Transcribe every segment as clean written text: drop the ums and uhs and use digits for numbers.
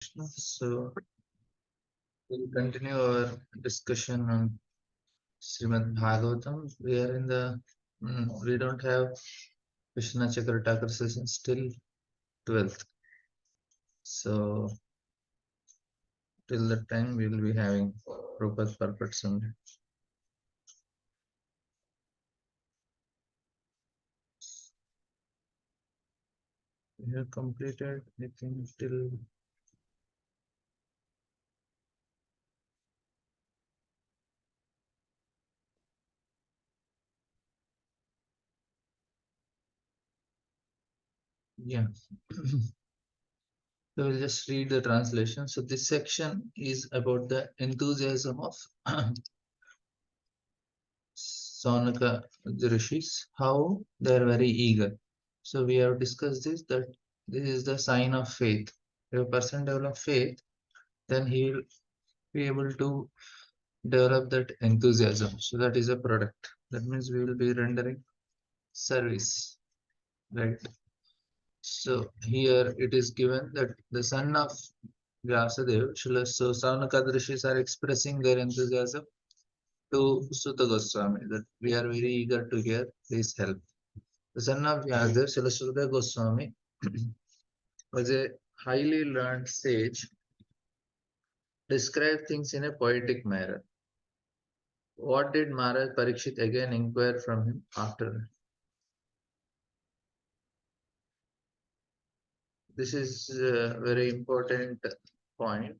So we'll continue our discussion on Srimad Bhagavatam. We are in the we don't have Krishna Chakratakar session still 12th. So till that time we will be having Prabhupada purports only. We have completed I think till yeah. So we'll just read the translation. So this section is about the enthusiasm of Saunaka Rishis, how they are very eager. So we have discussed this that this is the sign of faith. If a person develops faith, then he will be able to develop that enthusiasm. So that is a product. That means we will be rendering service, right? So here it is given that the son of Vyasadeva, so Saunaka Rishis are expressing their enthusiasm to Sutta Goswami that we are very eager to hear his help. The son of Vyasadeva, Srila Goswami, was a highly learned sage, described things in a poetic manner. What did Maharaj Parikshit again inquire from him after? This is a very important point.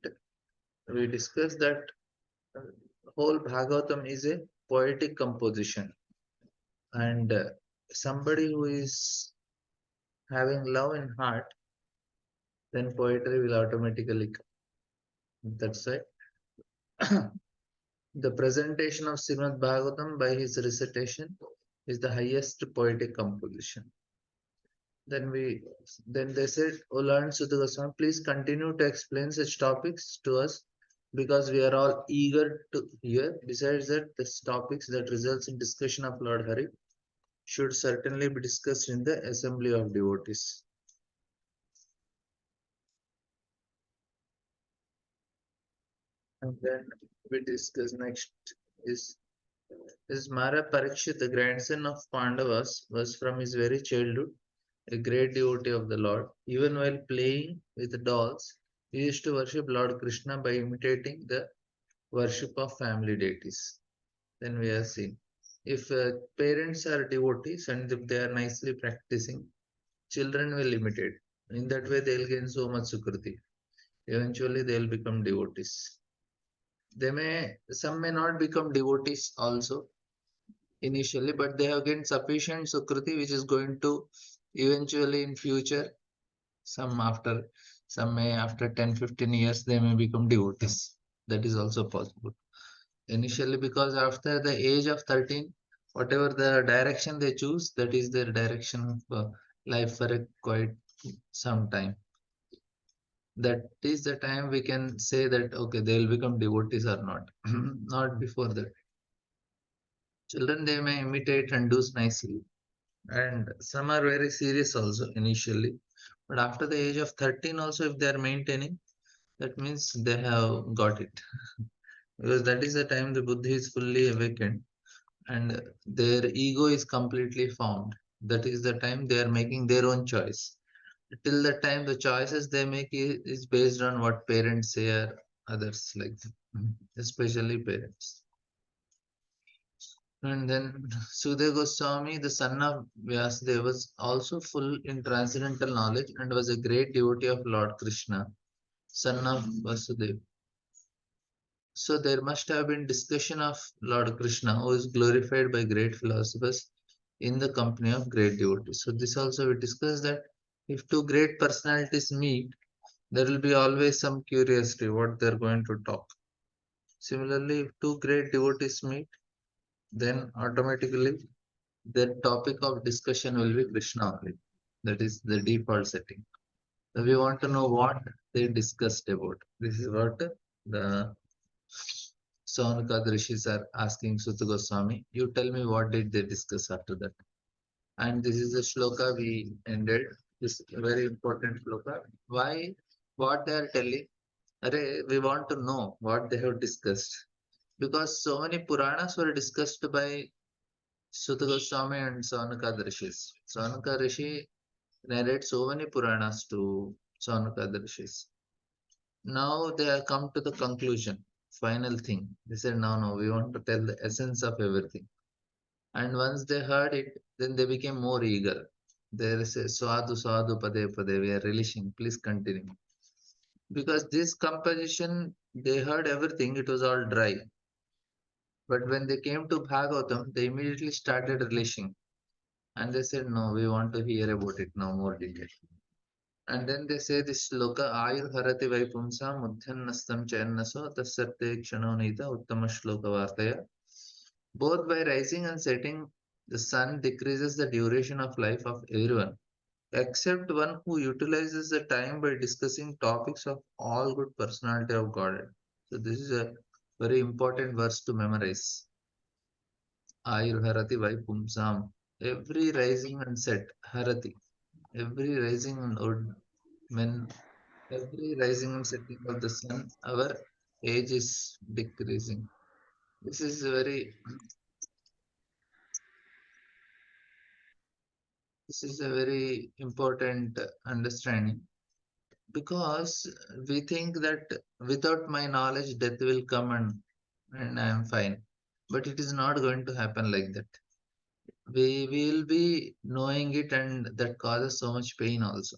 We discussed that whole Bhagavatam is a poetic composition, and somebody who is having love in heart, then poetry will automatically come. That's why the presentation of Srimad Bhagavatam by his recitation is the highest poetic composition. Then they said, O Lord Sutta Goswami, please continue to explain such topics to us because we are all eager to hear. Besides that, the topics that results in discussion of Lord Hari should certainly be discussed in the assembly of devotees. And then we discuss next is Mara Parikshit, the grandson of Pandavas, was from his very childhood a great devotee of the Lord. Even while playing with dolls, he used to worship Lord Krishna by imitating the worship of family deities. Then we have seen if parents are devotees and if they are nicely practicing, children will imitate. In that way, they'll gain so much sukriti. Eventually, they'll become devotees. Some may not become devotees also initially, but they have gained sufficient sukriti, which is going to eventually in future some after some may after 10-15 years they may become devotees. That is also possible initially because after the age of 13 whatever the direction they choose that is their direction of life for a quite some time. That is the time we can say that okay they will become devotees or not. Not before that. Children they may imitate and do nicely and some are very serious also initially, but after the age of 13 also if they are maintaining, that means they have got it. Because that is the time the buddhi is fully awakened and their ego is completely formed. That is the time they are making their own choice. Till the time the choices they make is based on what parents say or others like that. Especially parents. And then Sudhir Goswami, the son of Vyasadeva, was also full in transcendental knowledge and was a great devotee of Lord Krishna, son of Vasudeva. So there must have been discussion of Lord Krishna, who is glorified by great philosophers in the company of great devotees. So this also we discussed that if two great personalities meet, there will be always some curiosity what they are going to talk. Similarly, if two great devotees meet, then automatically the topic of discussion will be Krishna only. That is the default setting. So we want to know what they discussed about. This is what the Saunaka Rishis are asking Sutta Goswami. You tell me what did they discuss after that. And this is the shloka we ended. This very important shloka. Why What they are telling, Arey, we want to know what they have discussed. Because so many Puranas were discussed by Sutta Goswami and Saunaka Rishis. Saunaka Rishi narrates so many Puranas to Saunaka Rishis. Now they have come to the conclusion, final thing. They said, no, no, we want to tell the essence of everything. And once they heard it, then they became more eager. They say, Swadu, Swadu, Pade, Pade, we are relishing, please continue. Because this composition, they heard everything, it was all dry. But when they came to Bhagavatam, they immediately started relishing. And they said, no, we want to hear about it now more detail. And then they say this shloka Ayur Harati Vaipumsa Mudhyannastam Chayannaso Tassate Kshanonita Uttama Shloka Vartaya. Both by rising and setting, the sun decreases the duration of life of everyone, except one who utilizes the time by discussing topics of all good personality of God. So this is a very important verse to memorize. Ayur Harati Vaipumsam. Every rising and set, Harati. Every rising and when every rising and setting of the sun, our age is decreasing. This is a very this is a very important understanding because we think that without my knowledge death will come and I am fine. But it is not going to happen like that. We will be knowing it and that causes so much pain also.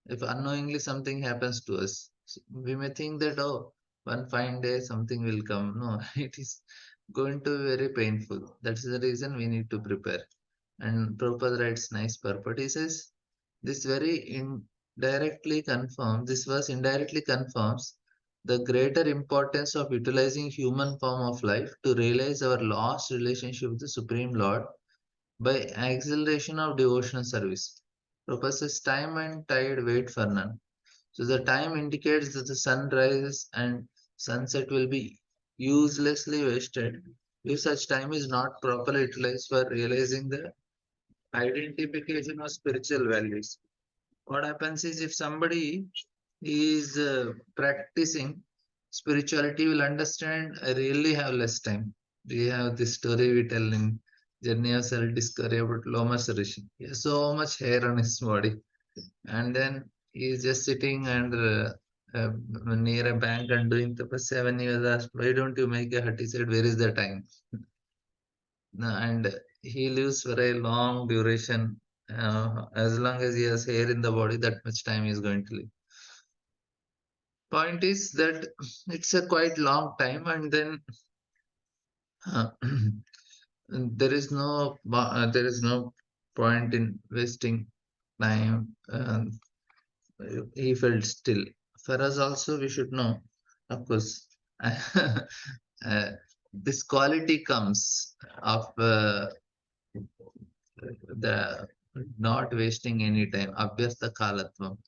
If unknowingly something happens to us, we may think that, oh, one fine day something will come. No, it is going to be very painful. That's the reason we need to prepare. And Prabhupada writes nice purport. He says, this this verse indirectly confirms the greater importance of utilizing human form of life to realize our lost relationship with the Supreme Lord by acceleration of devotional service. Prabhupada says, time and tide wait for none. So the time indicates that the sunrise and sunset will be uselessly wasted if such time is not properly utilized for realizing the identification of spiritual values. What happens is if somebody is practicing spirituality, will understand I really have less time. We have this story we tell in Journey of Self Discovery about Loma Rishi. He has so much hair on his body, and then he's just sitting and near a bank and doing tapasya. When he was asked, "Why don't you make a hut?" He said, "Where is the time?" And he lives for a long duration. As long as he has hair in the body, that much time he is going to live. Point is that it's a quite long time, and then uh, there is no point in wasting time. He felt still. For us also, we should know, of course, this quality comes of the not wasting any time. Abhyasta kalatvam.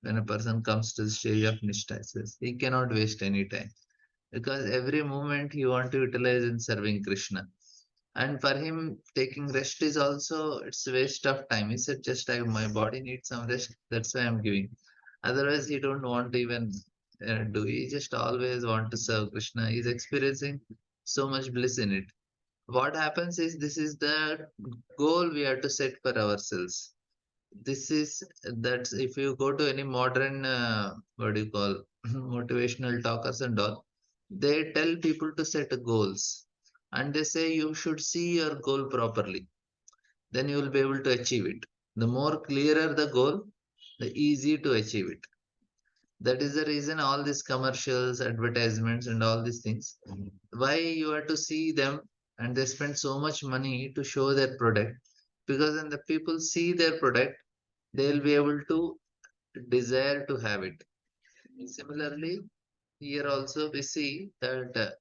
When a person comes to the stage of nishtha, says he cannot waste any time because every moment he want to utilize in serving Krishna. And for him, taking rest is also it's a waste of time. He said, just my body needs some rest. That's why I'm giving. Otherwise, he don't want to even do. He just always want to serve Krishna. He's experiencing so much bliss in it. What happens is this is the goal we have to set for ourselves. This is That's if you go to any modern what do you call motivational talkers and all, they tell people to set goals and they say you should see your goal properly, then you will be able to achieve it. The more clearer the goal, the easier to achieve it. That is the reason all these commercials, advertisements, and all these things. Why you have to see them and they spend so much money to show their product? Because when the people see their product, they will be able to desire to have it. Similarly, here also we see that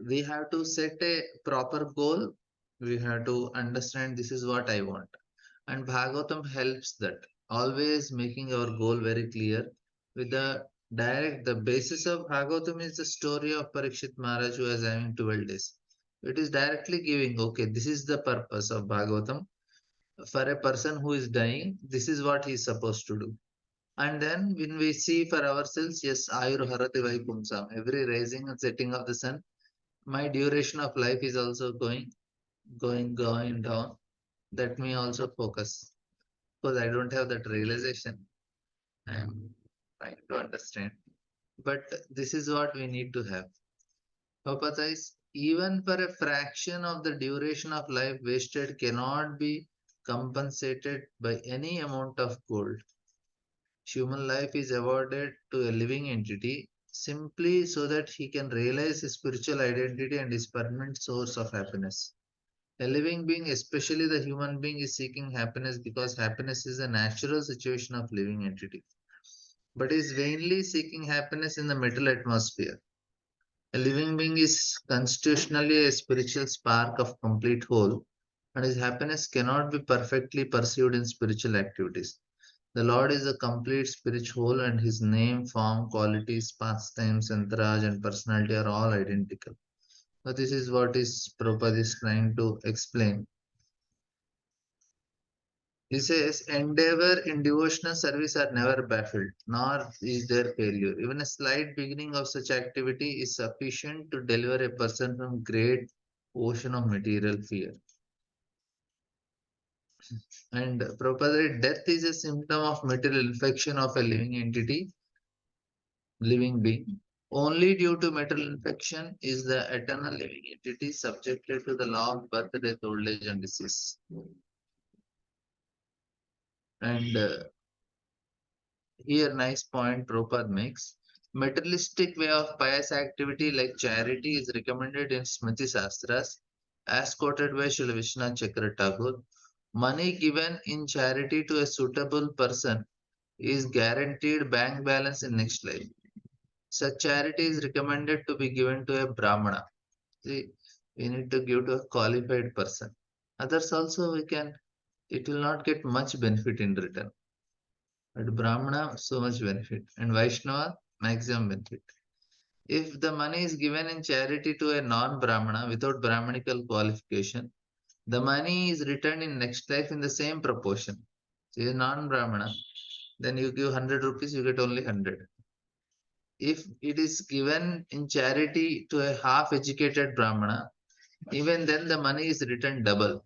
we have to set a proper goal. We have to understand this is what I want. And Bhagavatam helps that, always making our goal very clear. With the basis of Bhagavatam is the story of Parikshit Maharaj who was having 12 days. It is directly giving, okay, this is the purpose of Bhagavatam. For a person who is dying, this is what he is supposed to do. And then when we see for ourselves, yes, Ayur Harati Vaikumsam, every rising and setting of the sun, my duration of life is also going down. That may also focus because I don't have that realization. I am trying to understand. But this is what we need to have. Empathize, even for a fraction of the duration of life wasted cannot be compensated by any amount of gold. Human life is awarded to a living entity simply so that he can realize his spiritual identity and his permanent source of happiness. A living being, especially the human being, is seeking happiness because happiness is a natural situation of living entity, but is vainly seeking happiness in the metal atmosphere. A living being is constitutionally a spiritual spark of complete whole, and his happiness cannot be perfectly pursued in spiritual activities. The Lord is a complete spiritual whole, and his name, form, qualities, pastimes, entourage, and personality are all identical. So this is what is Prabhupada is trying to explain. He says, endeavor in devotional service are never baffled, nor is there failure. Even a slight beginning of such activity is sufficient to deliver a person from great ocean of material fear. And Prabhupada, death is a symptom of material infection of a living entity, living being. Only due to material infection is the eternal living entity subjected to the law of birth, death, old age, and disease. And here, nice point Prabhupada makes. Materialistic way of pious activity like charity is recommended in Smriti Sastras, as quoted by Srila Vishwanath Chakra Thakur. Money given in charity to a suitable person is guaranteed bank balance in next life. Such charity is recommended to be given to a Brahmana. See, we need to give to a qualified person. Others also we can, it will not get much benefit in return. But Brahmana, so much benefit. And Vaishnava, maximum benefit. If the money is given in charity to a non-Brahmana without Brahmanical qualification, the money is returned in next life in the same proportion. So a non-Brahmana, then you give 100 rupees, you get only 100. If it is given in charity to a half-educated Brahmana, even then the money is returned double.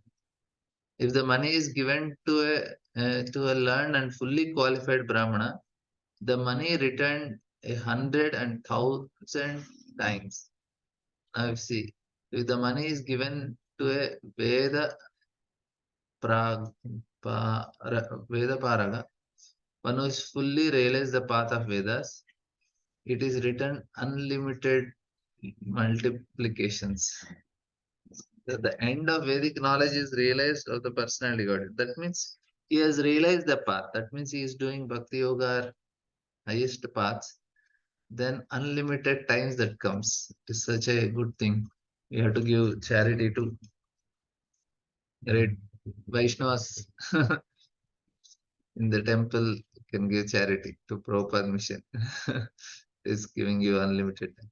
If the money is given to a learned and fully qualified Brahmana, the money returned 100,000 times. Now, you see, if the money is given to a pra, Veda Paraga, one who is fully realized the path of Vedas, it is written unlimited multiplications. The end of Vedic knowledge is realized of the personality God. That means he has realized the path. That means he is doing Bhakti Yoga, highest paths. Then unlimited times that comes. It is such a good thing. We have to give charity to great Vaishnavas in the temple. Can give charity to Prabhupada mission. Is giving you unlimited time.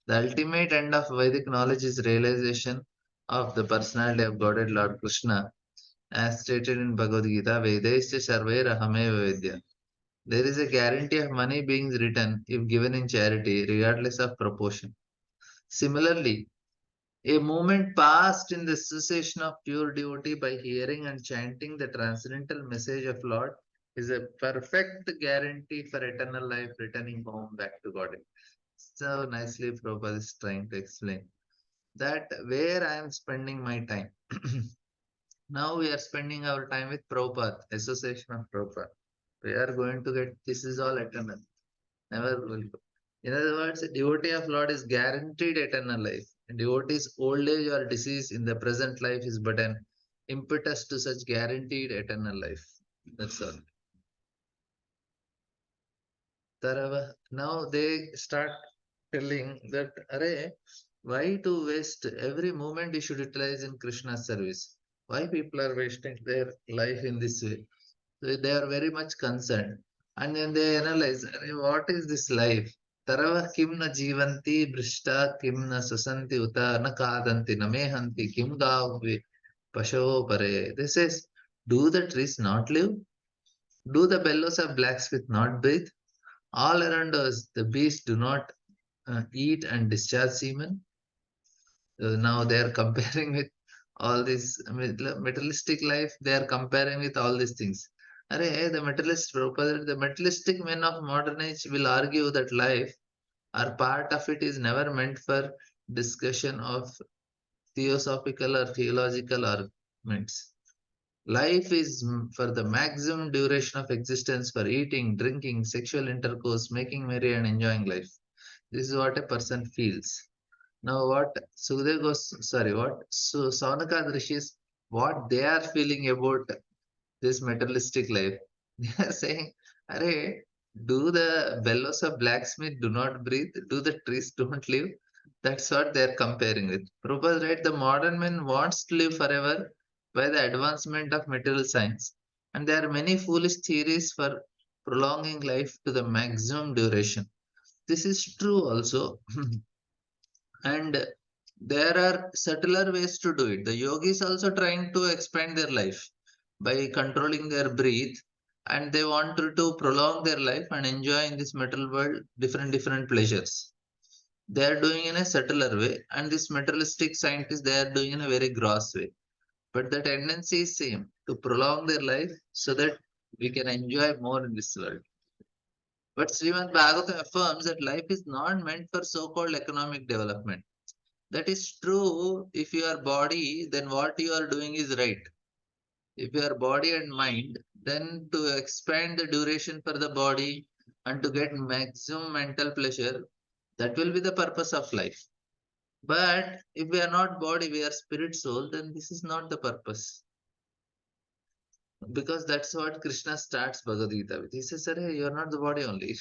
The ultimate end of Vedic knowledge is realization of the personality of Godhead Lord Krishna, as stated in Bhagavad Gita. Vedesya Sarvair Ahameva Vedya. There is a guarantee of money being returned if given in charity, regardless of proportion. Similarly, a moment passed in the cessation of pure devotee by hearing and chanting the transcendental message of Lord is a perfect guarantee for eternal life, returning home back to God. So nicely Prabhupada is trying to explain that where I am spending my time. Now we are spending our time with Prabhupada, association of Prabhupada. We are going to get, this is all eternal. Never will go. In other words, a devotee of Lord is guaranteed eternal life. A devotee's old age or disease in the present life is but an impetus to such guaranteed eternal life. That's all. Now they start telling that, Array, why to waste every moment you should utilize in Krishna's service? Why people are wasting their life in this way? So they are very much concerned. And then they analyze, what is this life? Tarava kim na jivanti, brishta kim na sasanti uta na kadanti na mehanti kim gavvi pasho pare. This says, do the trees not live? Do the bellows of blacksmith not breathe? All around us, the beasts do not eat and discharge semen. Now they are comparing with all this materialistic life. They are comparing with all these things. The the materialistic men of modern age will argue that life or part of it is never meant for discussion of theosophical or theological arguments. Life is for the maximum duration of existence for eating, drinking, sexual intercourse, making merry, and enjoying life. This is what a person feels. Now, what Sukhdev goes, sorry, what Saunaka Rishis, what they are feeling about this materialistic life. They are saying, Arey, do the bellows of blacksmith do not breathe? Do the trees don't live? That's what they're comparing with. Prabhupada, right? The modern man wants to live forever by the advancement of material science. And there are many foolish theories for prolonging life to the maximum duration. This is true also. And there are subtler ways to do it. The yogis also trying to expand their life by controlling their breath, and they want to prolong their life and enjoy in this material world different pleasures. They are doing in a subtler way, and this materialistic scientists they are doing in a very gross way. But the tendency is same to prolong their life so that we can enjoy more in this world. But Srimad Bhagavatam affirms that life is not meant for so-called economic development. That is true if your body, then what you are doing is right. If your body and mind, then to expand the duration for the body and to get maximum mental pleasure, that will be the purpose of life. But if we are not body, we are spirit soul, then this is not the purpose. Because that's what Krishna starts Bhagavad Gita with. He says, Arey, you are not the body only.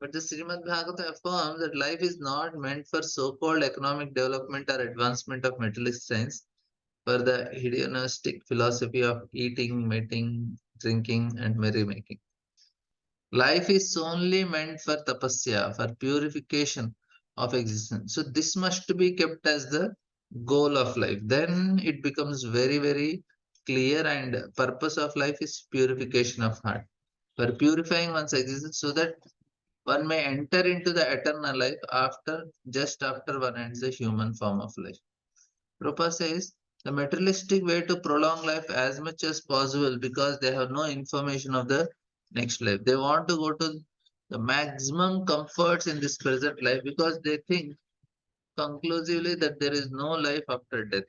But the Srimad Bhagavatam affirms that life is not meant for so-called economic development or advancement of materialist science, for the hedonistic philosophy of eating, mating, drinking, and merrymaking. Life is only meant for tapasya, for purification of existence. So this must be kept as the goal of life. Then it becomes very clear, and purpose of life is purification of heart. For purifying one's existence so that one may enter into the eternal life just after one ends the human form of life. Rupa says the materialistic way to prolong life as much as possible because they have no information of the next life. They want to go to the maximum comforts in this present life because they think conclusively that there is no life after death.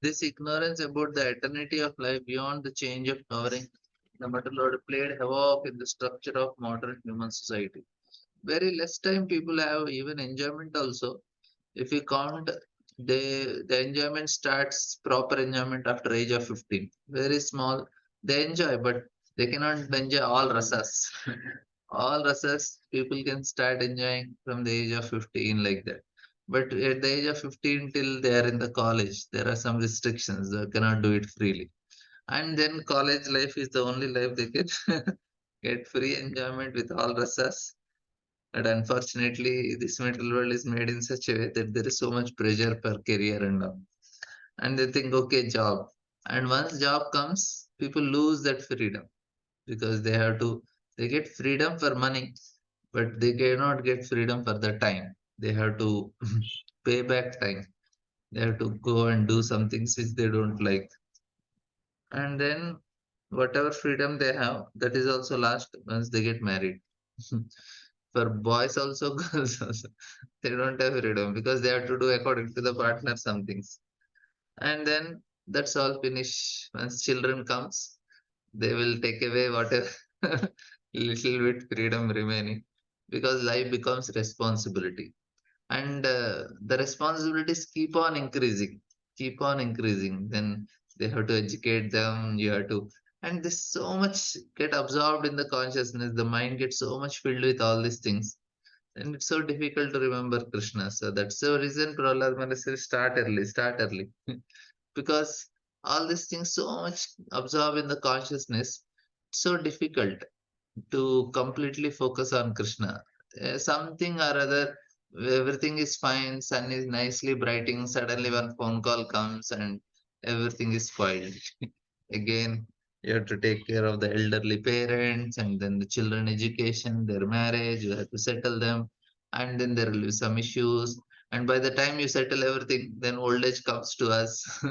This ignorance about the eternity of life beyond the change of covering the material world played havoc in the structure of modern human society. Very less time people have even enjoyment also. If you count, the enjoyment starts proper enjoyment after age of 15. Very small. They enjoy, but they cannot enjoy all rasas. All rasas people can start enjoying from the age of 15 like that. But at the age of 15 till they are in the college, there are some restrictions. They cannot do it freely. And then college life is the only life they get get free enjoyment with all rasas. But unfortunately, this material world is made in such a way that there is so much pressure per career and all. And they think, okay, job. And once job comes, people lose that freedom because they get freedom for money, but they cannot get freedom for the time. They have to pay back time. They have to go and do some things which they don't like. And then whatever freedom they have, that is also lost once they get married. For boys also, girls also, they don't have freedom because they have to do according to the partner some things. And then that's all finish. Once children comes, they will take away whatever little bit freedom remaining because life becomes responsibility. And the responsibilities keep on increasing. Then they have to educate them, you have to, and this so much get absorbed in the consciousness, the mind gets so much filled with all these things, and it's so difficult to remember Krishna. So that's the reason Prahlad Maharaj says start early. Because all these things so much absorb in the consciousness, so difficult to completely focus on Krishna. Something or other, everything is fine, sun is nicely brightening, suddenly one phone call comes and everything is spoiled. Again, You have to take care of the elderly parents and then the children education, their marriage, you have to settle them, and then there will be some issues, and by the time you settle everything, then old age comes to us.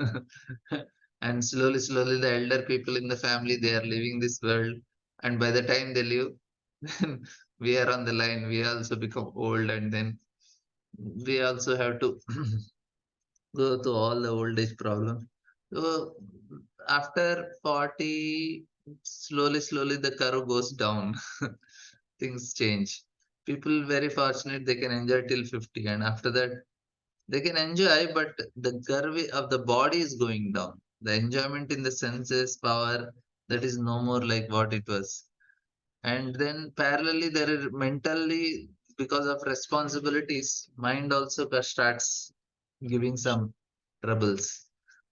And slowly the elder people in the family, they are leaving this world, and by the time they leave, then we are on the line, we also become old, and then we also have to go to all the old age problems. So after 40, slowly the curve goes down. Things change. People very fortunate they can enjoy till 50, and after that they can enjoy, but the curve of the body is going down. The enjoyment in the senses, power, that is no more like what it was. And then parallelly there are mentally, because of responsibilities, mind also starts giving some troubles.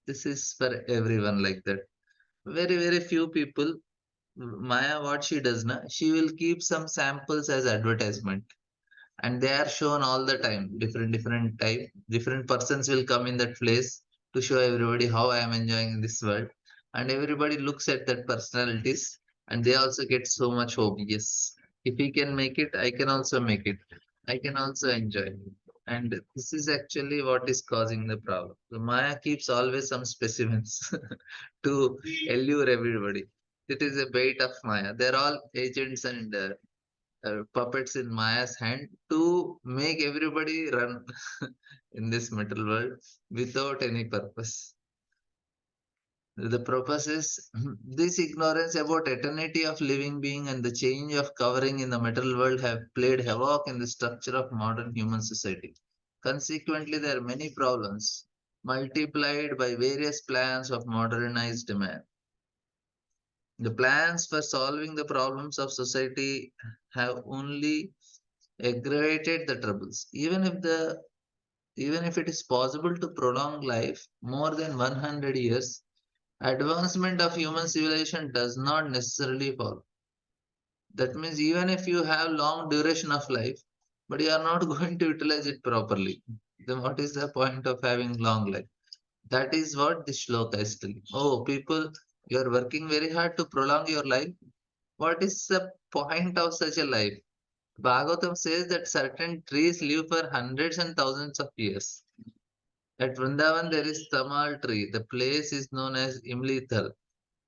This is for everyone like that. Very few people. Maya, what she does now, she will keep some samples as advertisement, and they are shown all the time, different type, different persons will come in that place to show everybody how I am enjoying in this world, and everybody looks at that personalities, and they also get so much hope. Yes, if he can make it, I can also make it, I can also enjoy. And this is actually what is causing the problem. The Maya keeps always some specimens to allure everybody. It is a bait of Maya. They're all agents and puppets in Maya's hand to make everybody run in this metal world without any purpose. The purpose is this ignorance about eternity of living being and the change of covering in the metal world have played havoc in the structure of modern human society. Consequently, there are many problems multiplied by various plans of modernized man. The plans for solving the problems of society have only aggravated the troubles. Even if it is possible to prolong life more than 100 years, advancement of human civilization does not necessarily follow. That means even if you have long duration of life, but you are not going to utilize it properly, then what is the point of having long life? That is what this shloka is telling. Oh, people, you are working very hard to prolong your life. What is the point of such a life? Bhagavatam says that certain trees live for hundreds and thousands of years. At Vrindavan, there is Tamal tree. The place is known as Imlithal,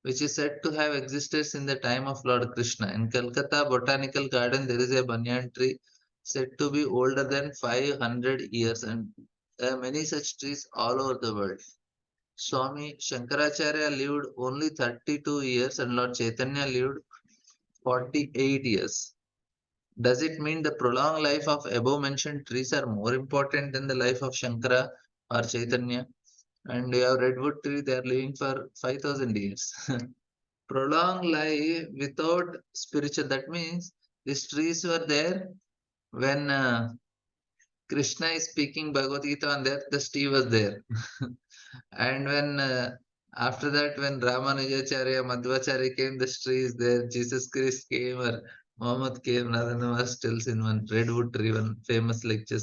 which is said to have existed in the time of Lord Krishna. In Calcutta Botanical Garden, there is a banyan tree said to be older than 500 years, and there are many such trees all over the world. Swami Shankaracharya lived only 32 years, and Lord Chaitanya lived 48 years. Does it mean the prolonged life of above mentioned trees are more important than the life of Shankara or Chaitanya? And you have redwood tree, they are living for 5,000 years. Prolonged life without spiritual, that means these trees were there when Krishna is speaking Bhagavad Gita on there, the tree was there. And when after that, when Ramanujacharya, Madhvacharya came, the tree is there. Jesus Christ came, or Muhammad came, Radhanavas tells in one redwood tree, one famous lecture.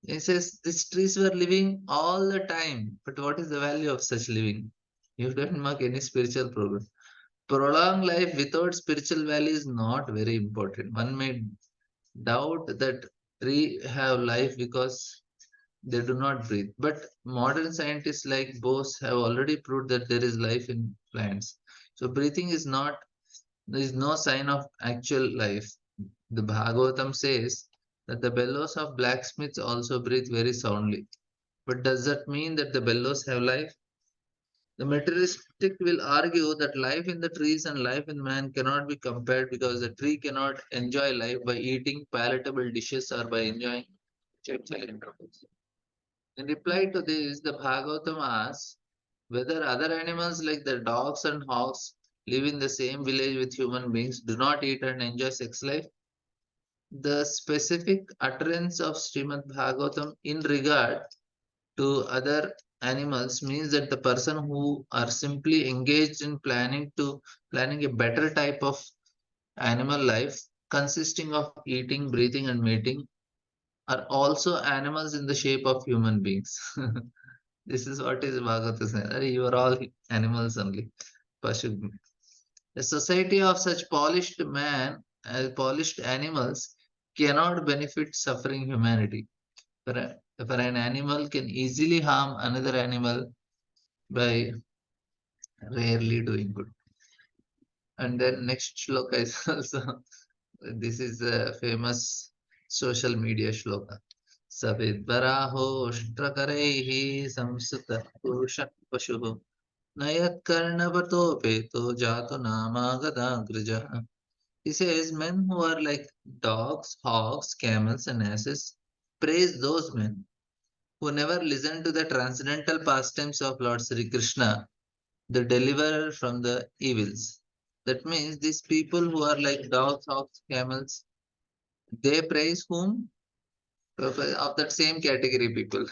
He says these trees were living all the time. But what is the value of such living? You don't mark any spiritual progress. Prolonged life without spiritual value is not very important. One may doubt that tree have life because they do not breathe. But modern scientists like Bose have already proved that there is life in plants. So breathing is not, there is no sign of actual life. The Bhagavatam says that the bellows of blacksmiths also breathe very soundly. But does that mean that the bellows have life? The materialistic will argue that life in the trees and life in man cannot be compared because the tree cannot enjoy life by eating palatable dishes or by enjoying sexual intercourse. In reply to this, the Bhagavatam asks whether other animals like the dogs and hogs live in the same village with human beings, do not eat and enjoy sex life. The specific utterance of Srimad Bhagavatam in regard to other animals means that the person who are simply engaged in planning a better type of animal life consisting of eating, breathing, and mating are also animals in the shape of human beings. This is what is Bhagavata saying. You are all animals only. Pashu. A society of such polished animals cannot benefit suffering humanity. For an animal can easily harm another animal by rarely doing good. And then next shloka is also, this is a famous social media shloka. Savidvaraho shtrakaraihi samsita purushat pashuhu nayat karnavato peto jato namagada grijaha. He says, men who are like dogs, hogs, camels, and asses, praise those men who never listen to the transcendental pastimes of Lord Sri Krishna, the deliverer from the evils. That means these people who are like dogs, hogs, camels, they praise whom? Of that same category people.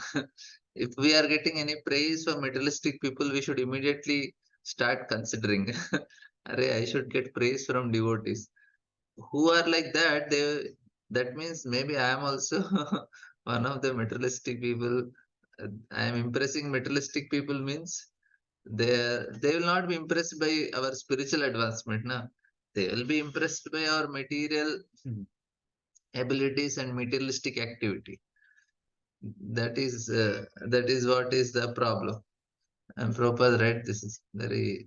If we are getting any praise from materialistic people, we should immediately start considering, Array, I should get praise from devotees who are like that. That means maybe I am also one of the materialistic people. I am impressing materialistic people means they will not be impressed by our spiritual advancement. Na? They will be impressed by our material abilities and materialistic activity. That is what is the problem. And Prabhupada read this is very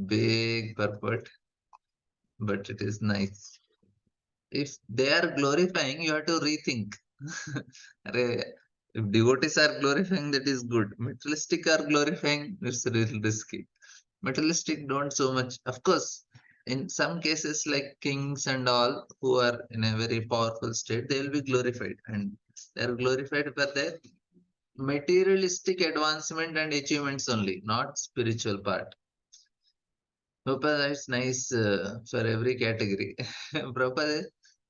big purport, but it is nice. If they are glorifying, you have to rethink. Arre, if devotees are glorifying, that is good. Materialistic are glorifying, it's a little risky. Materialistic don't so much. Of course, in some cases, like kings and all who are in a very powerful state, they will be glorified, and they are glorified for their materialistic advancement and achievements only, not spiritual part. Prabhupada is nice for every category. Prabhupada,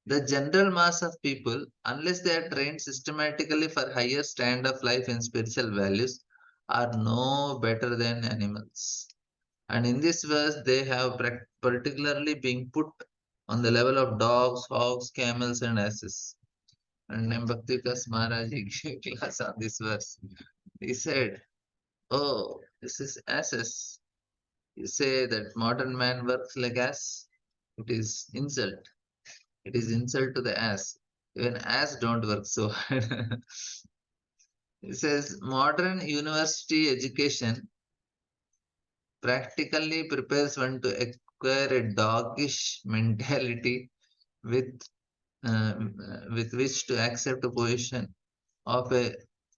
the general mass of people, unless they are trained systematically for higher stand of life and spiritual values, are no better than animals. And in this verse, they have particularly been put on the level of dogs, hogs, camels, and asses. And then Bhakti Vikas Maharaj he gave class on this verse. He said, "Oh, this is asses. You say that modern man works like ass. It is insult. It is insult to the ass. Even ass don't work so hard." It says modern university education practically prepares one to acquire a doggish mentality with with which to accept a position of a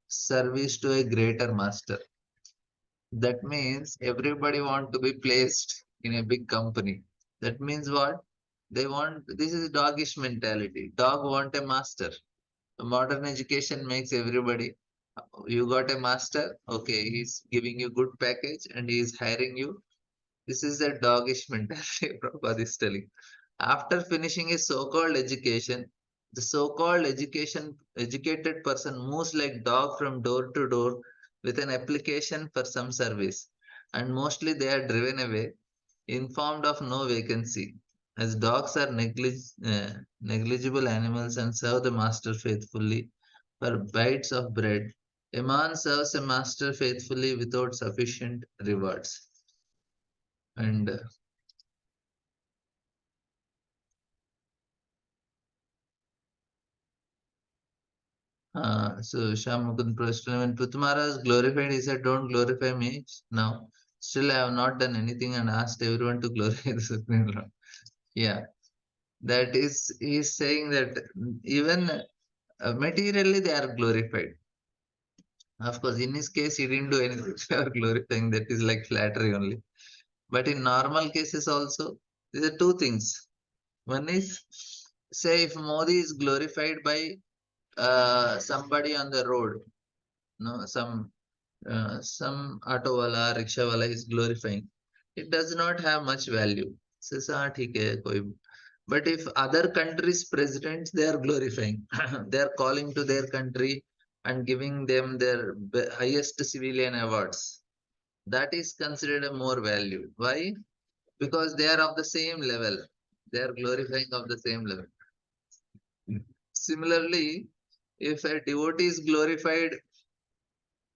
service to a greater master. That means everybody want to be placed in a big company. That means what? They want, this is doggish mentality. Dog want a master. Modern education makes everybody, you got a master, okay, he's giving you good package and he is hiring you. This is a doggish mentality, Prabhupada is telling. After finishing a so-called education, the so-called educated person moves like dog from door to door with an application for some service, and mostly they are driven away, informed of no vacancy. As dogs are negligible animals and serve the master faithfully for bites of bread, a man serves a master faithfully without sufficient rewards. And so Shyam Prashna, when Putumara is glorified, he said, "Don't glorify me now. Still, I have not done anything and asked everyone to glorify the Supreme Lord." Yeah, that is, he is saying that even materially they are glorified. Of course, in his case, he didn't do anything for glorifying, that is like flattery only. But in normal cases also, there are two things. One is, say, if Modi is glorified by somebody on the road, no, some auto wala, rickshaw wala is glorifying. It does not have much value. Says, "ठीक है, कोई." But if other countries' presidents, they are glorifying, they are calling to their country and giving them their highest civilian awards. That is considered a more value. Why? Because they are of the same level. They are glorifying of the same level. Similarly, if a devotee is glorified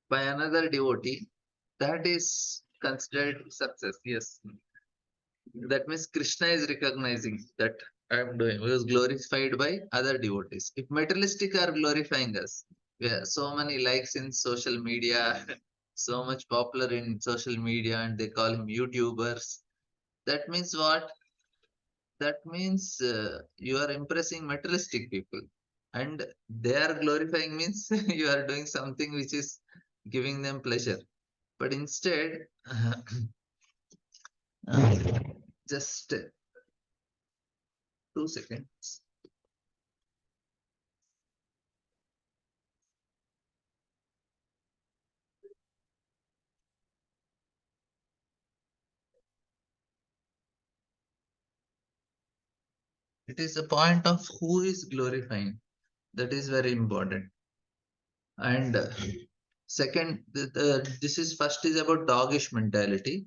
by another devotee, that is considered success. Yes, that means Krishna is recognizing that I am doing. He was glorified by other devotees. If materialistic are glorifying us, yeah, so many likes in social media, so much popular in social media, and they call him YouTubers. That means what? That means you are impressing materialistic people, and they are glorifying means you are doing something which is giving them pleasure. But instead, uh, just 2 seconds. It is a point of who is glorifying. That is very important. And second, this is first is about doggish mentality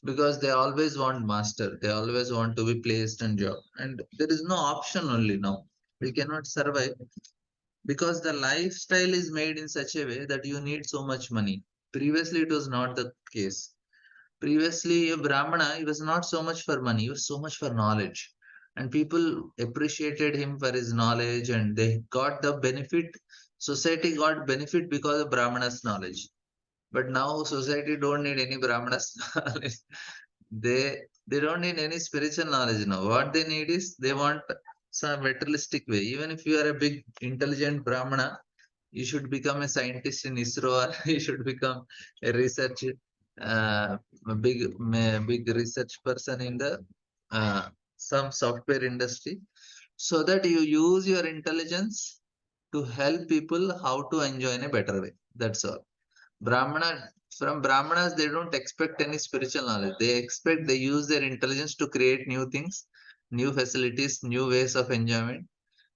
because they always want master. They always want to be placed in job, and there is no option only now. We cannot survive because the lifestyle is made in such a way that you need so much money. Previously, it was not the case. Previously, a Brahmana, he was not so much for money, he was so much for knowledge. And people appreciated him for his knowledge and they got the benefit. Society got benefit because of Brahmana's knowledge. But now society don't need any Brahmana's knowledge. They don't need any spiritual knowledge now. What they need is they want some materialistic way. Even if you are a big intelligent Brahmana, you should become a scientist in ISRO or you should become a research a big research person in the some software industry so that you use your intelligence to help people how to enjoy in a better way. That's all. Brahmana from Brahmanas they don't expect any spiritual knowledge. They expect they use their intelligence to create new things, new facilities, new ways of enjoyment.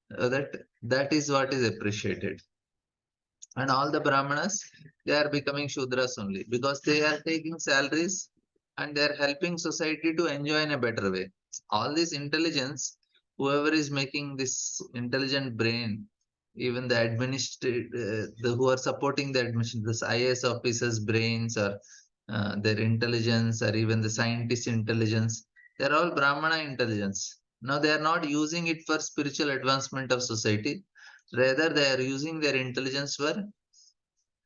That is what is appreciated. And all the Brahmanas, they are becoming Shudras only because they are taking salaries and they are helping society to enjoy in a better way. All this intelligence, whoever is making this intelligent brain, even the who are supporting the admission, this IAS officers' brains or their intelligence or even the scientist intelligence, they are all Brahmana intelligence. Now they are not using it for spiritual advancement of society. Rather, they are using their intelligence for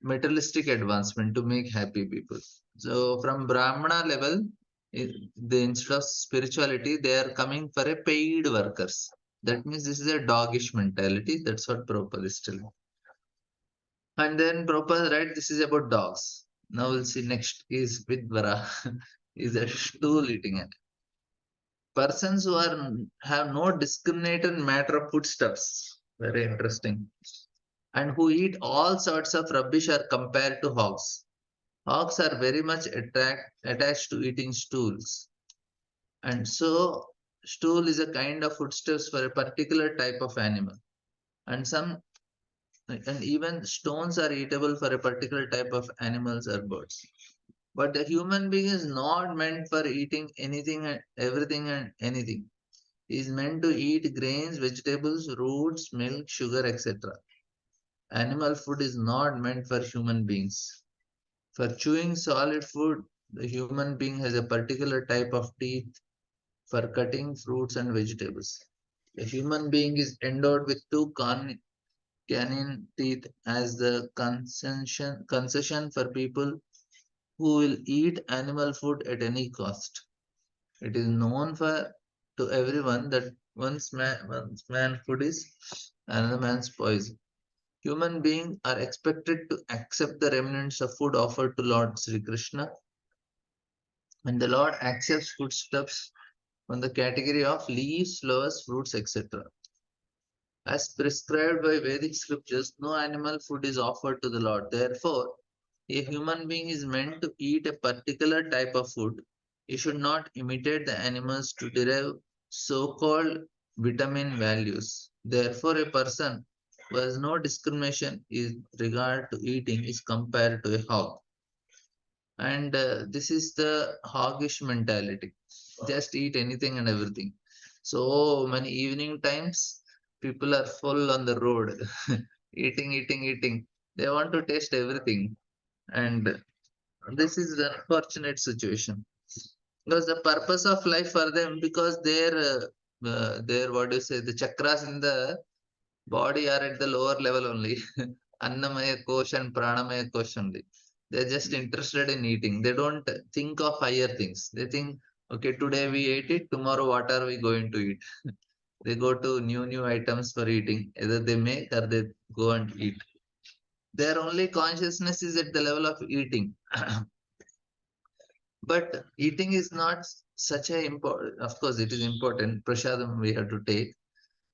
materialistic advancement to make happy people. So, from Brahmana level, instead of spirituality, they are coming for a paid workers. That means this is a doggish mentality. That's what Prabhupada is telling. And then Prabhupada, right, this is about dogs. Now we'll see next is Vidvara, is a stool eating it. Persons who are have no discriminated matter of foodstuffs. Very interesting. And who eat all sorts of rubbish are compared to hogs. Hogs are very much attached to eating stools. And so, stool is a kind of foodstuffs for a particular type of animal. And and even stones are eatable for a particular type of animals or birds. But the human being is not meant for eating anything and everything and anything. He is meant to eat grains, vegetables, roots, milk, sugar, etc. Animal food is not meant for human beings. For chewing solid food, the human being has a particular type of teeth for cutting fruits and vegetables. A human being is endowed with two canine teeth as the concession for people who will eat animal food at any cost. It is known to everyone that one's man food is another man's poison. Human beings are expected to accept the remnants of food offered to Lord Sri Krishna, and the Lord accepts foodstuffs from the category of leaves, flowers, fruits, etc. As prescribed by Vedic scriptures, no animal food is offered to the Lord. Therefore, a human being is meant to eat a particular type of food. He should not imitate the animals to derive so called vitamin values. Therefore, a person who has no discrimination in regard to eating is compared to a hog. And this is the hoggish mentality. Just eat anything and everything. So many evening times, people are full on the road, eating, eating, eating. They want to taste everything. And This is the unfortunate situation because the purpose of life for them, because their what do you say, the chakras in the body are at the lower level only. Annamaya kosh and pranamaya kosh only. They're just interested in eating. They don't think of higher things. They think, okay, today we ate it, tomorrow what are we going to eat? They go to new items for eating. Either they make or they go and eat. Their only consciousness is at the level of eating. But eating is not such a important. Of course, it is important. Prasadam we have to take,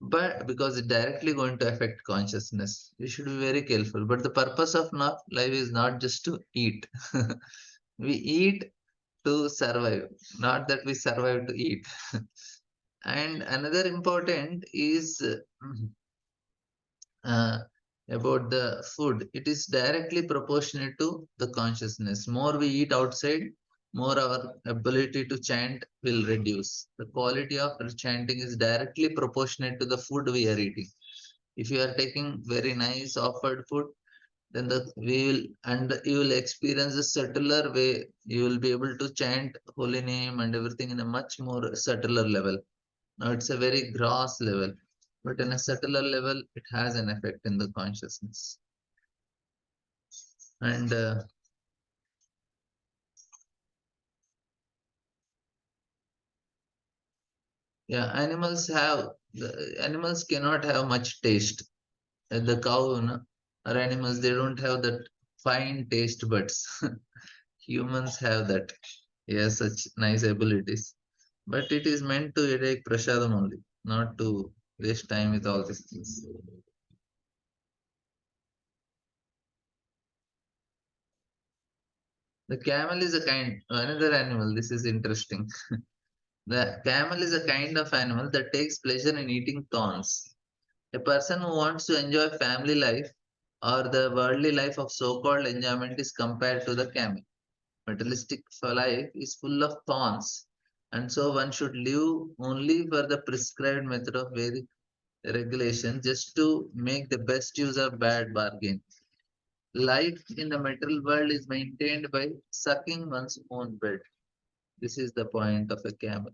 but because it directly going to affect consciousness, we should be very careful. But the purpose of not life is not just to eat. We eat to survive, not that we survive to eat. And another important is uh, about the food. It is directly proportionate to the consciousness. More we eat outside, more our ability to chant will reduce. The quality of chanting is directly proportionate to the food we are eating. If you are taking very nice offered food, then we will, and you will experience a subtler way. You will be able to chant holy name and everything in a much more subtler level. Now it's a very gross level, but in a subtler level, it has an effect in the consciousness. And yeah, animals cannot have much taste. The cow, or animals, they don't have that fine taste buds. Humans have that. Yes, such nice abilities. But it is meant to take prasadam only, not to waste time with all these things. The camel is a kind, another animal. This is interesting. The camel is a kind of animal that takes pleasure in eating thorns. A person who wants to enjoy family life or the worldly life of so-called enjoyment is compared to the camel. Materialistic life is full of thorns, and so one should live only for the prescribed method of Vedic regulation just to make the best use of bad bargain. Life in the material world is maintained by sucking one's own blood. This is the point of a camel.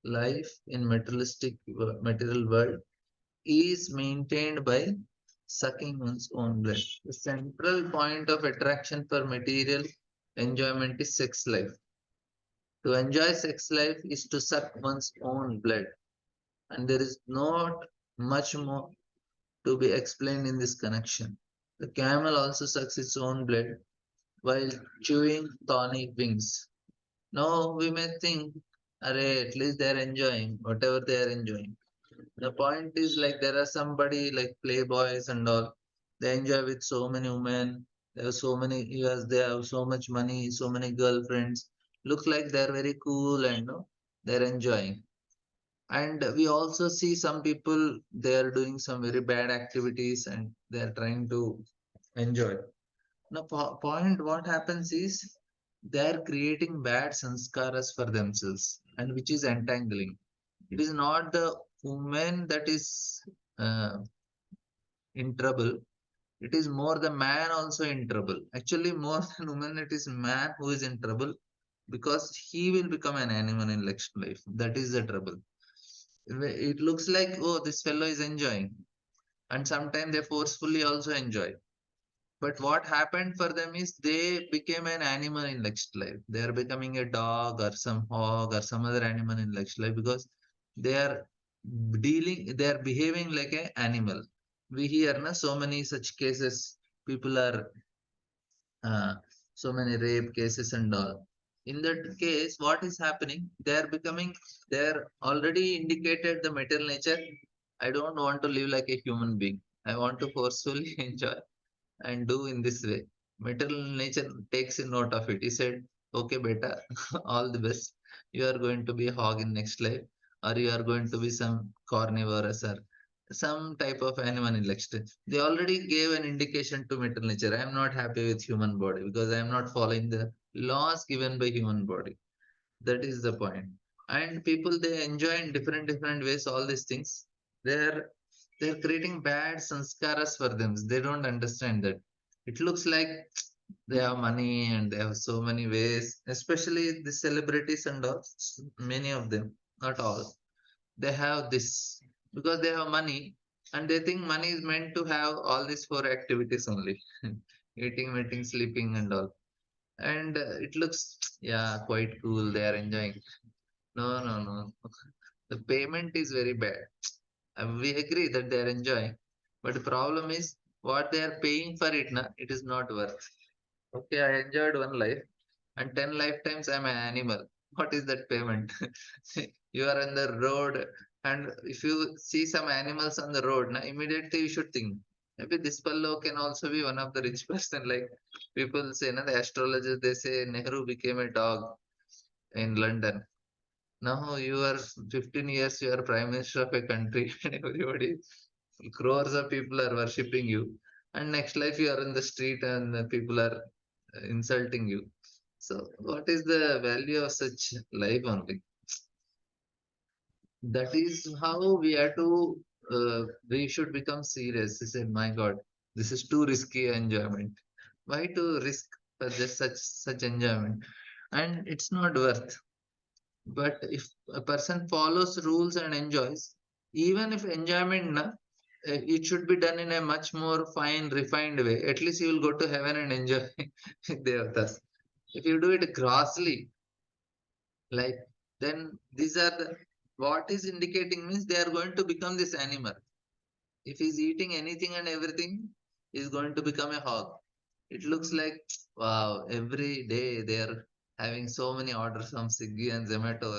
Life in material world is maintained by sucking one's own blood. The central point of attraction for material enjoyment is sex life. To enjoy sex life is to suck one's own blood, and there is not much more to be explained in this connection. The camel also sucks its own blood while chewing thorny wings. Now we may think, Array, at least they are enjoying whatever they are enjoying. The point is like there are somebody like playboys and all. They enjoy with so many women. There are so many years. They have so much money, so many girlfriends. Look like they're very cool and no, they're enjoying. And we also see some people they are doing some very bad activities and they are trying to enjoy. Now, point what happens is they are creating bad sanskaras for themselves, and which is entangling. It is not the woman that is uh, in trouble. It is more the man also in trouble. Actually, more than woman, it is man who is in trouble because he will become an animal in next life. That is the trouble. It looks like, oh, this fellow is enjoying, and sometimes they forcefully also enjoy. But what happened for them is they became an animal in next life. They are becoming a dog or some hog or some other animal in next life because they are they are behaving like an animal. We hear na, so many such cases. People are uh, so many rape cases and all. In that case, what is happening? They are becoming, they are already indicated the material nature. I don't want to live like a human being. I want to forcefully enjoy and do in this way. Material nature takes a note of it. He said, okay, beta, all the best. You are going to be a hog in next life, or you are going to be some carnivorous or some type of animal in next life. They already gave an indication to material nature. I am not happy with human body because I am not following the laws given by human body. That is the point. And people they enjoy in different ways all these things. They're they're creating bad sanskaras for them. They don't understand that. It looks like They have money and they have so many ways, especially the celebrities and all, many of them, not all. They have this because they have money and they think money is meant to have all these four activities only eating, meeting, sleeping, and all. And it looks, yeah, quite cool. They are enjoying. No, no, no. The payment is very bad. We agree that they are enjoying, but the problem is what they are paying for it. Na, it is not worth. Okay, I enjoyed one life, and 10 lifetimes I'm an animal. What is that payment? You are on the road, and if you see some animals on the road, na, immediately you should think, maybe this fellow can also be one of the rich person. Like people say, na, the astrologers, they say Nehru became a dog in London. Now you are 15 years, you are prime minister of a country, and everybody, crores of people are worshipping you. And next life you are in the street and people are insulting you. So what is the value of such life only? That is how we have to. We should become serious. He said, "My God, this is too risky enjoyment. Why to risk for just such enjoyment? And it's not worth." But if a person follows rules and enjoys, even if enjoyment, na, it should be done in a much more fine, refined way. At least you will go to heaven and enjoy Devatas. If you do it grossly, like then these are the what is indicating means they are going to become this animal. If he's eating anything and everything, he's going to become a hog. It looks like wow, every day they are having so many orders from Swiggy and Zomato.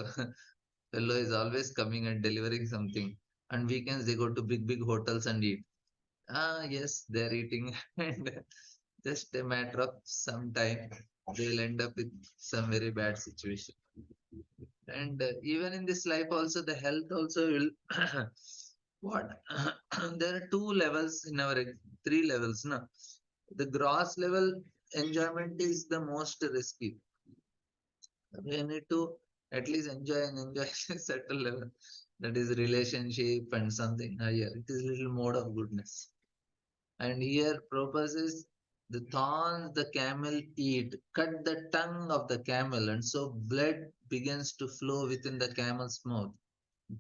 Fellow is always coming and delivering something. And weekends they go to big hotels and eat. Ah, yes, they're eating, and just a matter of some time, they'll end up with some very bad situation. And even in this life, also the health also will. What? There are two levels in our three levels. No, the gross level enjoyment is the most risky. We need to at least enjoy and enjoy a certain level. That is relationship and something higher. It is little mode of goodness. And here proposes the thorns the camel eat, cut the tongue of the camel, and so blood begins to flow within the camel's mouth.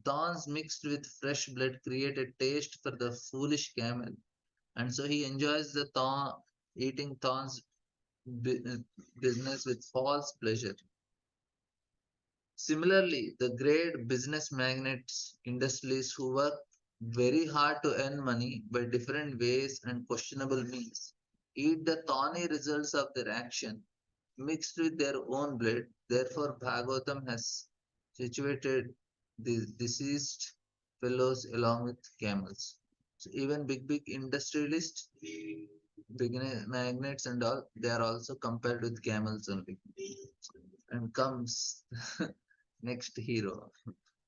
Thorns mixed with fresh blood create a taste for the foolish camel, and so he enjoys the thorn, eating thorns business with false pleasure. Similarly, the great business magnates, industrialists who work very hard to earn money by different ways and questionable means, eat the thorny results of their action mixed with their own blood. Therefore, Bhagavatam has situated the deceased fellows along with camels. So even big industrialists, magnates and all, they are also compared with camels only. And comes next hero.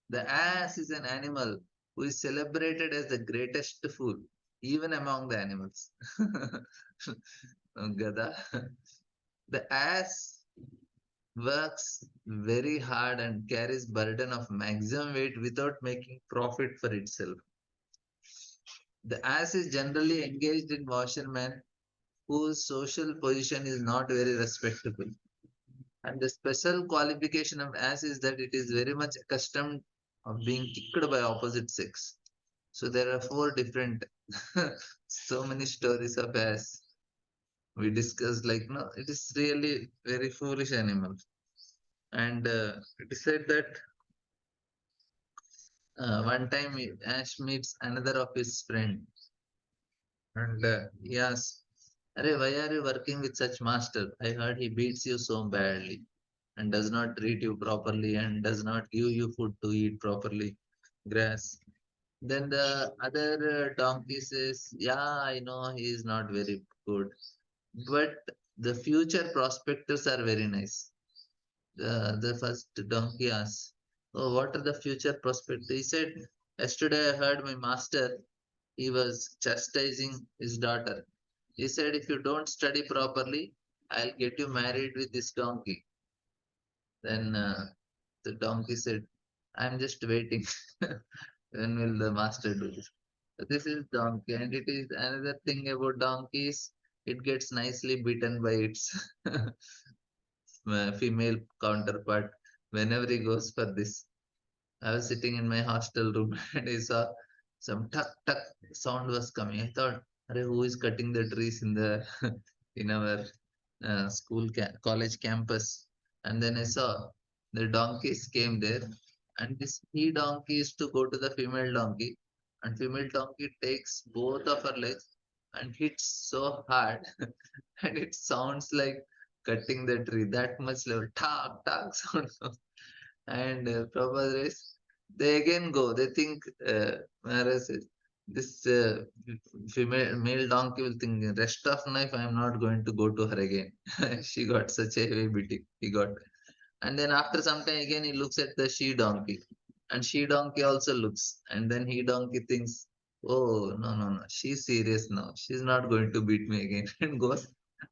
The ass is an animal who is celebrated as the greatest fool, even among the animals. Gada. The ass works very hard and carries burden of maximum weight without making profit for itself. The ass is generally engaged in washerman whose social position is not very respectable. And the special qualification of ass is that it is very much accustomed of being kicked by opposite sex. So there are four different, so many stories of ass. We discussed like no, it is really very foolish animal. And it is said that one time Ash meets another of his friend, and he asks, "Arey, why are you working with such master? I heard he beats you so badly, and does not treat you properly, and does not give you food to eat properly, grass." Then the other donkey says, "Yeah, I know he is not very good, but the future prospectors are very nice." The first donkey asks, "Oh, what are the future prospects?" He said, "Yesterday I heard my master, he was chastising his daughter. He said, if you don't study properly, I'll get you married with this donkey." Then the donkey said, "I'm just waiting." When will the master do this? So this is donkey, and it is another thing about donkeys. it gets nicely beaten by its female counterpart whenever he goes for this. I was sitting in my hostel room and I saw some tuck tuck sound was coming. I thought, "Arey, who is cutting the trees in the in our college campus?" And then I saw the donkeys came there, and this he donkey used to go to the female donkey, and female donkey takes both of her legs and hits so hard, and it sounds like cutting the tree. That much level, tak tak sound. And Prabhupada they again go. They think Maharaj says this female male donkey will think rest of life I am not going to go to her again. She got such a heavy beating. He got, and then after some time again he looks at the she donkey, and she donkey also looks, and then he donkey thinks, oh no no no, she's serious now. She's not going to beat me again, and goes,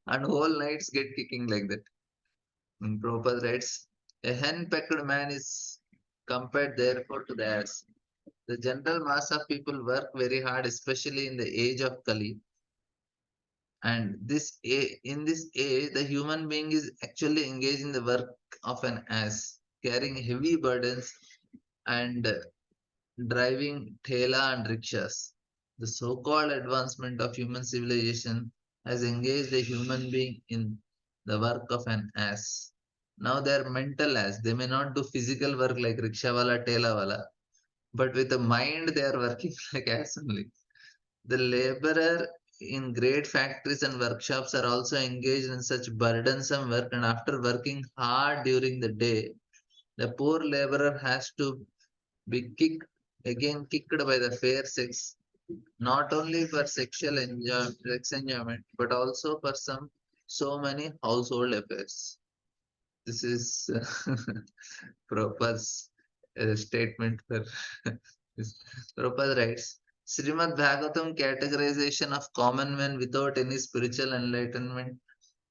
and whole nights get kicking like that. And Prabhupada writes, a hen-pecked man is compared therefore to the ass. The general mass of people work very hard, especially in the age of Kali. And in this age, the human being is actually engaged in the work of an ass, carrying heavy burdens and driving thela and rickshaws. The so-called advancement of human civilization has engaged the human being in the work of an ass. Now they are mental ass. They may not do physical work like rickshaw wala, thela wala, but with the mind they are working like ass only. The laborer in great factories and workshops are also engaged in such burdensome work, and after working hard during the day, the poor laborer has to be kicked by the fair sex, not only for sex enjoyment, but also for so many household affairs. This is proper statement for this. Prabhupada writes, Srimad Bhagavatam categorization of common men without any spiritual enlightenment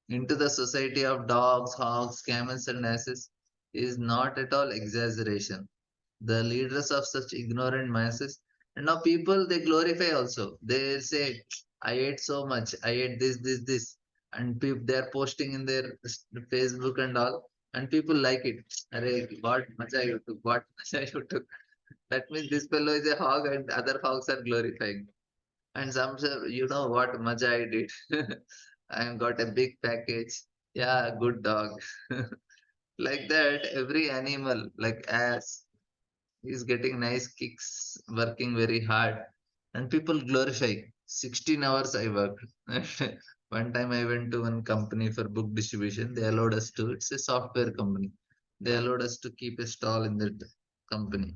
into the society of dogs, hogs, camels, and asses is not at all exaggeration. The leaders of such ignorant masses, and now people they glorify also. They say, I ate so much, I ate this, and people they are posting in their Facebook and all, and people like it. Arey, what macha you took, what macha you took. That means this fellow is a hog and other hogs are glorifying. And some say, you know what macha I did. I got a big package. Yeah, good dog. Like that, every animal, like ass, is getting nice kicks, working very hard, and people glorify. 16 hours I worked. One time I went to one company for book distribution. They allowed us to, it's a software company. They allowed us to keep a stall in that company.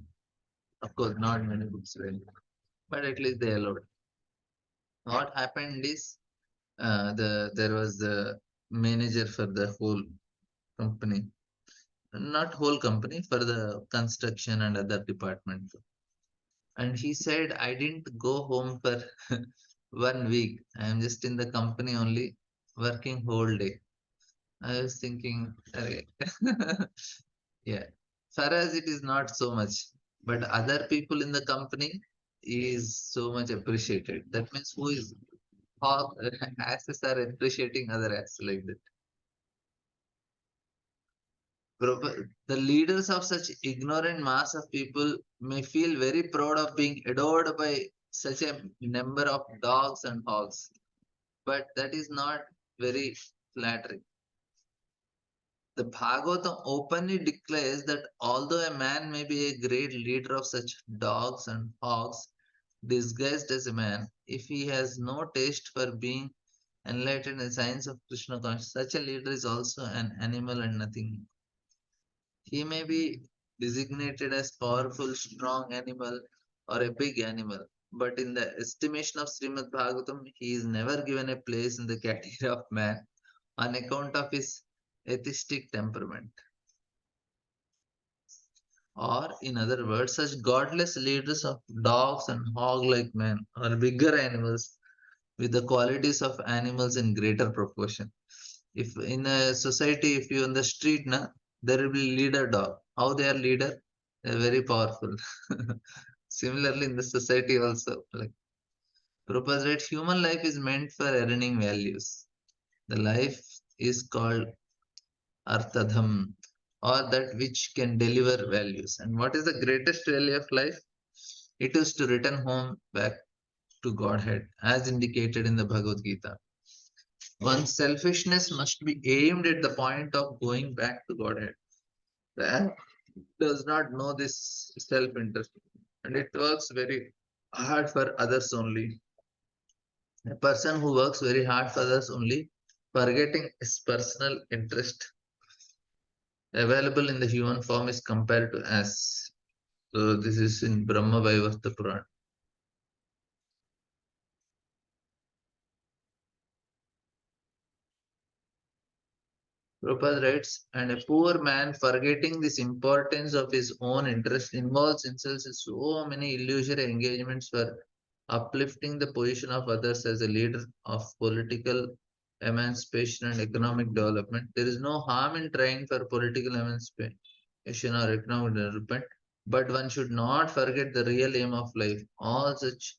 Of course, not many books were, but at least they allowed. What happened is, there was the manager for the whole company, not whole company, for the construction and other department. And he said, I didn't go home for 1 week. I am just in the company only, working whole day. I was thinking, "Arey." Yeah, for us it is not so much, but other people in the company is so much appreciated. That means who is how asses are appreciating other asses like that. The leaders of such ignorant mass of people may feel very proud of being adored by such a number of dogs and hogs, but that is not very flattering. The Bhagavatam openly declares that although a man may be a great leader of such dogs and hogs, disguised as a man, if he has no taste for being enlightened in the science of Krishna consciousness, such a leader is also an animal and nothing. He may be designated as powerful, strong animal or a big animal, but in the estimation of Srimad Bhagavatam, he is never given a place in the category of man on account of his atheistic temperament. Or, in other words, such godless leaders of dogs and hog-like men are bigger animals with the qualities of animals in greater proportion. If in a society, if you on the street, na, there will be leader dog. How they are leader? They are very powerful. Similarly, in the society also, like Prabhupada writes, human life is meant for earning values. The life is called arthadham, or that which can deliver values. And what is the greatest value of life? It is to return home back to Godhead, as indicated in the Bhagavad Gita. One's selfishness must be aimed at the point of going back to Godhead. The act does not know this self interest, and it works very hard for others only. A person who works very hard for others only, forgetting his personal interest available in the human form, is compared to as. So this is in Brahma Vaivarta Purana. Prabhupada writes, and a poor man forgetting this importance of his own interest involves himself in so many illusory engagements for uplifting the position of others as a leader of political emancipation and economic development. There is no harm in trying for political emancipation or economic development, but one should not forget the real aim of life. All such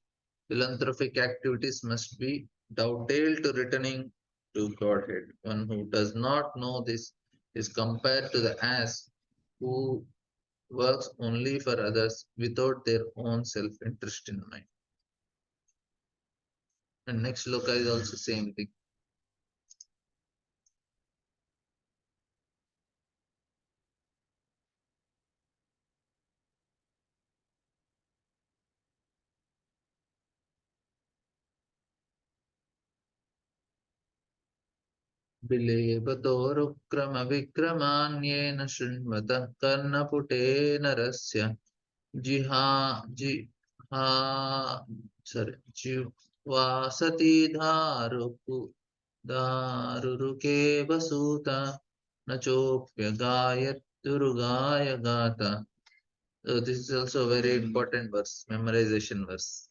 philanthropic activities must be dovetailed to returning to Godhead. One who does not know this is compared to the ass who works only for others without their own self interest in mind. And next loka is also same thing. बिलेबतोरुक्रम विक्रमान्येन शृण्वतः कर्णपुटेन रस्य जिहा जिहा sorry जिह्वासति दारुरुके वसूता न चोप्यगायत्युरुगाय गाता. So this is also a very important verse, memorization verse.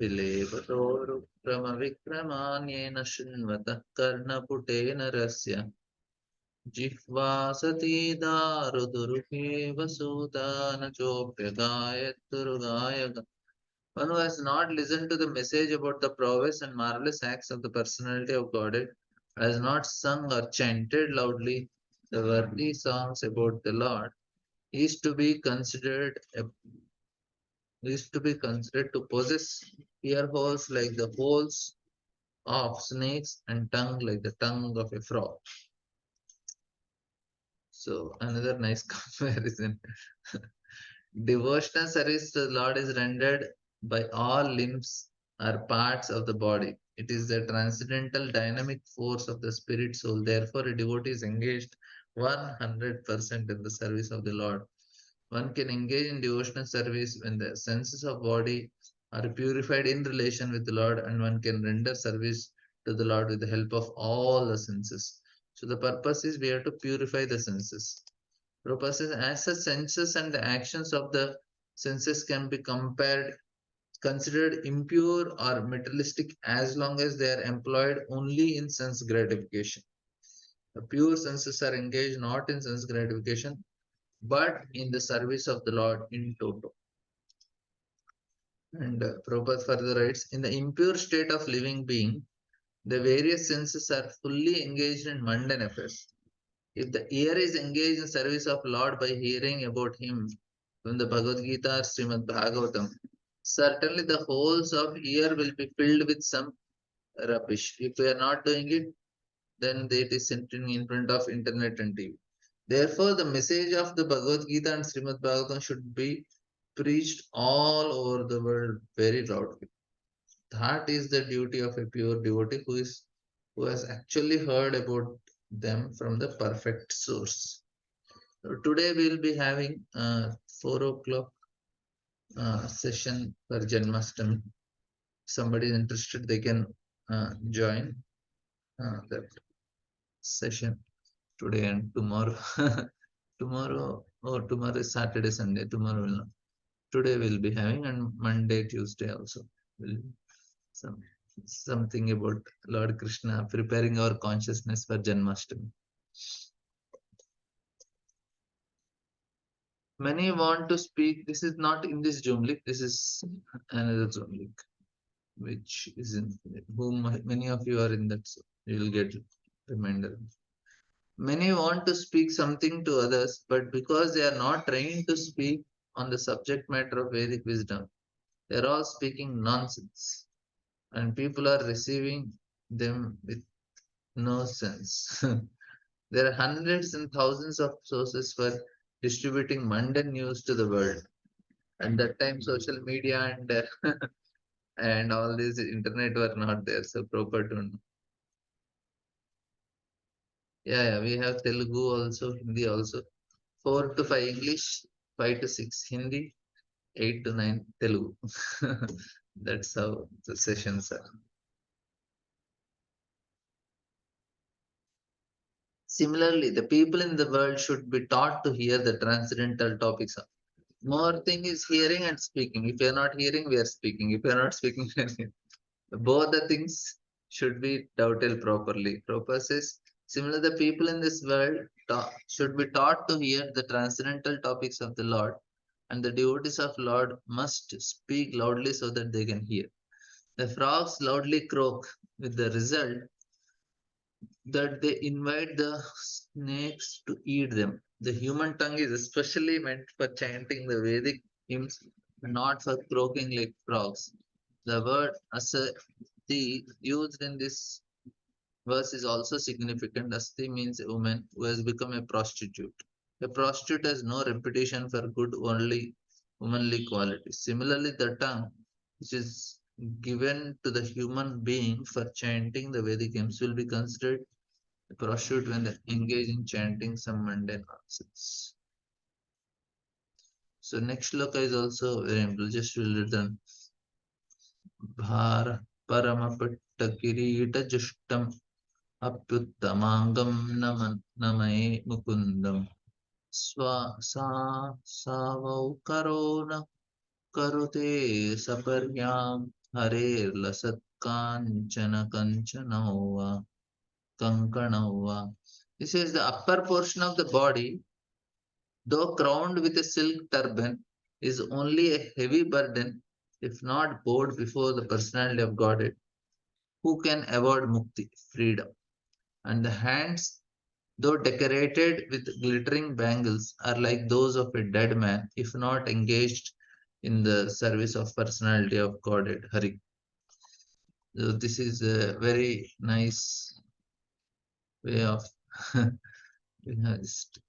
विलेपतोरुक्रमविक्रमान्येन शृण्वतः कर्णपुटेन रस्य जिह्वा सती दारुदुरुहे वसूता न चोप्यगायत्तुरुगाय. One who has not listened to the message about the prowess and marvelous acts of the personality of Godhead, has not sung or chanted loudly the worthy songs about the Lord, is to be considered to possess ear holes like the holes of snakes and tongue like the tongue of a frog. So another nice comparison. Devotional service to the Lord is rendered by all limbs or parts of the body. It is the transcendental dynamic force of the spirit soul. Therefore, a devotee is engaged 100% in the service of the Lord. One can engage in devotional service when the senses of body are purified in relation with the Lord, and one can render service to the Lord with the help of all the senses. So the purpose is we have to purify the senses. Purpose is as the senses and the actions of the senses can be considered impure or materialistic as long as they are employed only in sense gratification. The pure senses are engaged not in sense gratification but in the service of the Lord in toto. And Prabhupada further writes, in the impure state of living being, the various senses are fully engaged in mundane affairs. If the ear is engaged in service of Lord by hearing about Him from the Bhagavad Gita or Srimad Bhagavatam, certainly the holes of ear will be filled with some rubbish. If we are not doing it, then it is sitting in front of internet and TV. Therefore, the message of the Bhagavad Gita and Srimad Bhagavatam should be preached all over the world very loudly. That is the duty of a pure devotee who has actually heard about them from the perfect source. So today we will be having 4 o'clock session for Janmashtami. Somebody is interested, they can join that session today and tomorrow. Tomorrow is Saturday, Sunday. Tomorrow will not. Today we'll be having, and Monday, Tuesday also. Will some something about Lord Krishna preparing our consciousness for Janmashtami. Many want to speak. This is not in this Zoom link. This is another Zoom link. which is in whom many of you are in that, so you will get reminder. Many want to speak something to others, but because they are not trained to speak on the subject matter of Vedic wisdom, they are all speaking nonsense, and people are receiving them with no sense. There are hundreds and thousands of sources for distributing mundane news to the world. And that time, social media and all this internet were not there, so proper to know. Yeah, we have Telugu also, Hindi also. 4 to 5 English, 5 to 6 Hindi, 8 to 9 Telugu. That's how the sessions are. Similarly, the people in the world should be taught to hear the transcendental topics. More thing is hearing and speaking. If you're not hearing, we are speaking. If you're not speaking, we are hearing. Both the things should be doubted properly. Proper says, similar the people in this world should be taught to hear the transcendental topics of the Lord, and the devotees of Lord must speak loudly so that they can hear. The frogs loudly croak, with the result that they invite the snakes to eat them. The human tongue is especially meant for chanting the Vedic hymns, not for croaking like frogs. The word asati used in this verse is also significant. Asti means a woman who has become a prostitute. A prostitute has no reputation for good only womanly qualities. Similarly, the tongue, which is given to the human being for chanting the Vedic hymns, will be considered a prostitute when they engage in chanting some mundane nonsense. So next shloka is also very important. Just will return भार परमपट्टकिरीटजुष्टम् अप्युत्तमाङ्गं नमये मुकुन्दम् स्वा सा सावौ करो न करुते सपर्यां हरेर्लसत्काञ्चन कञ्चनौ वा कंकणौ वा. This is the upper portion of the body, though crowned with a silk turban, is only a heavy burden if not bowed before the personality of Godhead, who can award mukti, freedom. And the hands, though decorated with glittering bangles, are like those of a dead man if not engaged in the service of personality of Godhead, Hari. So this is a very nice way of we have just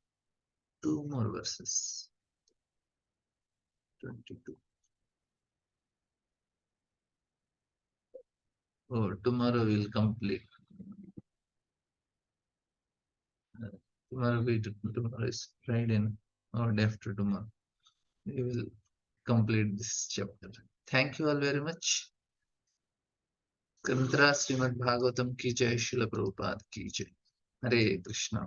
two more verses. 22. Oh, tomorrow we'll complete. Tomorrow is Friday, or day after tomorrow. We will complete this chapter. Thank you all very much. ग्रंथराज Shrimad Bhagavatam की जय, शिल प्रभुपाद की जय. हरे कृष्णा.